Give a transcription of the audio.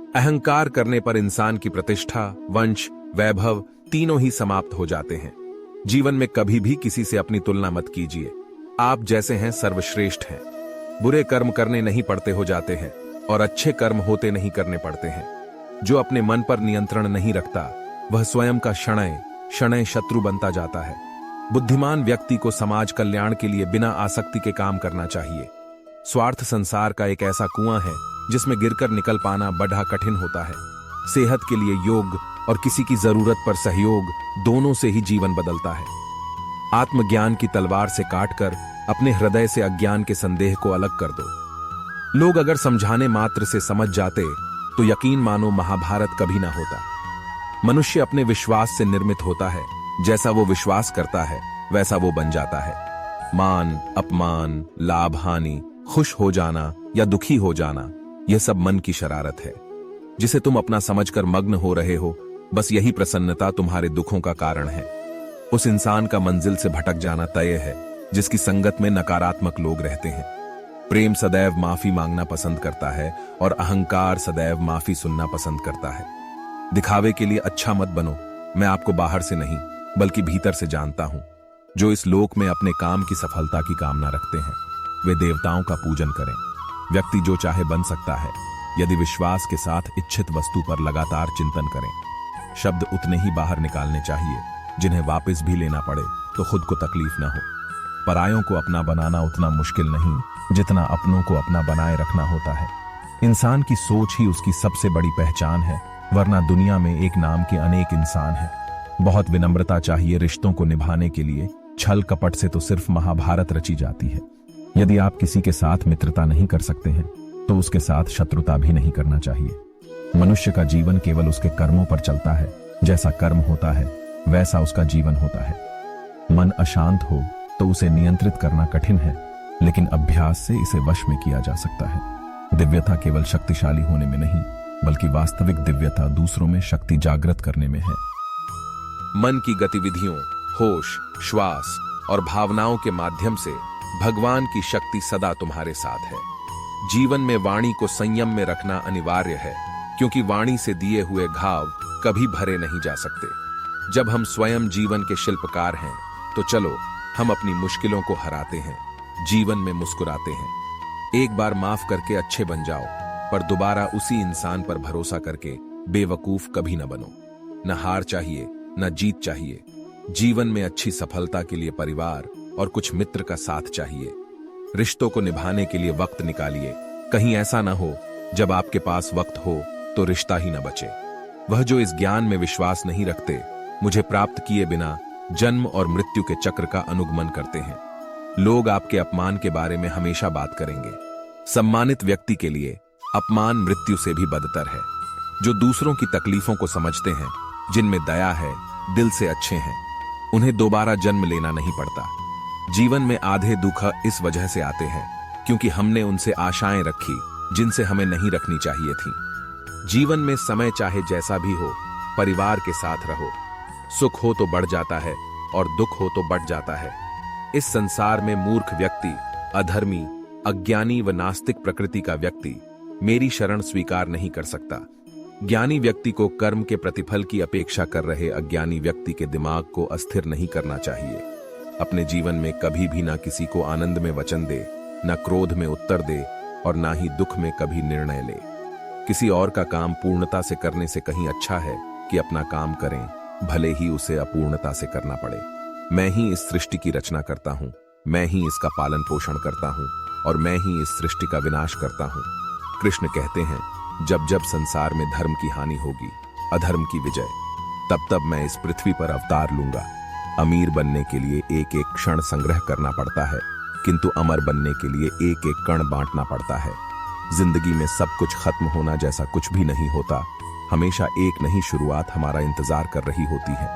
अहंकार करने पर इंसान की प्रतिष्ठा, वंश, वैभव तीनों ही समाप्त हो जाते हैं। जीवन में कभी भी किसी से अपनी तुलना मत कीजिए। आप जैसे हैं सर्वश्रेष्ठ हैं। बुरे कर्म करने नहीं पड़ते हो जाते हैं और अच्छे कर्म होते नहीं करने पड़ते हैं। जो अपने मन पर नियंत्रण नहीं रखता वह स्वयं का शणय शणय शत्रु बनता जाता है। बुद्धिमान व्यक्ति को समाज कल्याण के लिए बिना आसक्ति के काम करना चाहिए। स्वार्थ संसार का एक ऐसा कुआं है जिसमें गिरकर निकल पाना बड़ा कठिन होता है। सेहत के लिए योग और किसी की जरूरत पर सहयोग दोनों से ही जीवन बदलता है। आत्मज्ञान की तलवार से काटकर अपने हृदय से अज्ञान के संदेह को अलग कर दो। लोग अगर समझाने मात्र से समझ जाते तो यकीन मानो महाभारत कभी ना होता। मनुष्य अपने विश्वास से निर्मित होता है। जैसा वो विश्वास करता है वैसा वो बन जाता है। मान, अपमान, लाभ, हानि, खुश हो जाना या दुखी हो जाना, यह सब मन की शरारत है जिसे तुम अपना समझकर मग्न हो रहे हो। बस यही प्रसन्नता तुम्हारे दुखों का कारण है। उस इंसान का मंजिल से भटक जाना तय है जिसकी संगत में नकारात्मक लोग रहते हैं। प्रेम सदैव माफी मांगना पसंद करता है और अहंकार सदैव माफी सुनना पसंद करता है। दिखावे के लिए अच्छा मत बनो। मैं आपको बाहर से नहीं बल्कि भीतर से जानता हूं। जो इस लोक में अपने काम की सफलता की कामना रखते हैं वे देवताओं का पूजन करें। व्यक्ति जो चाहे बन सकता है यदि विश्वास के साथ इच्छित वस्तु पर लगातार चिंतन करें। शब्द उतने ही बाहर निकालने चाहिए जिन्हें वापस भी लेना पड़े तो खुद को तकलीफ न हो। परायों को अपना बनाना उतना मुश्किल नहीं जितना अपनों को अपना बनाए रखना होता है। इंसान की सोच ही उसकी सबसे बड़ी पहचान है, वरना दुनिया में एक नाम के अनेक इंसान हैं। बहुत विनम्रता चाहिए रिश्तों को निभाने के लिए। छल कपट से तो सिर्फ महाभारत रची जाती है। यदि आप किसी के साथ मित्रता नहीं कर सकते हैं तो उसके साथ शत्रुता भी नहीं करना चाहिए। मनुष्य का जीवन केवल उसके कर्मों पर चलता है। जैसा कर्म होता है वैसा उसका जीवन होता है। मन अशांत हो तो उसे नियंत्रित करना कठिन है, लेकिन अभ्यास से इसे वश में किया जा सकता है। दिव्यता केवल शक्तिशाली होने में नहीं बल्कि वास्तविक दिव्यता दूसरों में शक्ति जागृत करने में है। मन की गतिविधियों, होश, श्वास और भावनाओं के माध्यम से भगवान की शक्ति सदा तुम्हारे साथ है। जीवन में वाणी को संयम में रखना अनिवार्य है, क्योंकि वाणी से दिए हुए घाव कभी भरे नहीं जा सकते। जब हम स्वयं जीवन के शिल्पकार हैं तो चलो हम अपनी मुश्किलों को हराते हैं, जीवन में मुस्कुराते हैं। एक बार माफ करके अच्छे बन जाओ, पर दोबारा उसी इंसान पर भरोसा करके बेवकूफ कभी न बनो। न हार चाहिए न जीत चाहिए। जीवन में अच्छी सफलता के लिए परिवार और कुछ मित्र का साथ चाहिए। रिश्तों को निभाने के लिए वक्त निकालिए। कहीं ऐसा ना हो जब आपके पास वक्त हो तो रिश्ता ही न बचे। वह जो इस ज्ञान में विश्वास नहीं रखते मुझे प्राप्त किए बिना जन्म और मृत्यु के चक्र का अनुगमन करते हैं। लोग आपके अपमान के बारे में हमेशा बात करेंगे। सम्मानित व्यक्ति के लिए अपमान मृत्यु से भी बदतर है। जो दूसरों की तकलीफों को समझते हैं, जिनमें दया है, दिल से अच्छे हैं, उन्हें दोबारा जन्म लेना नहीं पड़ता। जीवन में आधे दुख इस वजह से आते हैं क्योंकि हमने उनसे आशाएं रखी जिनसे हमें नहीं रखनी चाहिए थी। जीवन में समय चाहे जैसा भी हो, परिवार के साथ रहो। सुख हो तो बढ़ जाता है और दुख हो तो बढ़ जाता है। इस संसार में मूर्ख व्यक्ति, अधर्मी, अज्ञानी व नास्तिक प्रकृति का व्यक्ति मेरी शरण स्वीकार नहीं कर सकता। ज्ञानी व्यक्ति को कर्म के प्रतिफल की अपेक्षा कर रहे अज्ञानी व्यक्ति के दिमाग को अस्थिर नहीं करना चाहिए। अपने जीवन में कभी भी ना किसी को आनंद में वचन दे, ना क्रोध में उत्तर दे और ना ही दुख में कभी निर्णय ले। किसी और का काम पूर्णता से करने से कहीं अच्छा है कि अपना काम करें, भले ही उसे अपूर्णता से करना पड़े। मैं ही इस सृष्टि की रचना करता हूँ, मैं ही इसका पालन पोषण करता हूँ और मैं ही इस सृष्टि का विनाश करता हूँ। कृष्ण कहते हैं, जब जब संसार में धर्म की हानि होगी, अधर्म की विजय, तब तब मैं इस पृथ्वी पर अवतार लूंगा। अमीर बनने के लिए एक एक क्षण संग्रह करना पड़ता है, किंतु अमर बनने के लिए एक एक कण बांटना पड़ता है। जिंदगी में सब कुछ खत्म होना जैसा कुछ भी नहीं होता। हमेशा एक नई शुरुआत हमारा इंतजार कर रही होती है।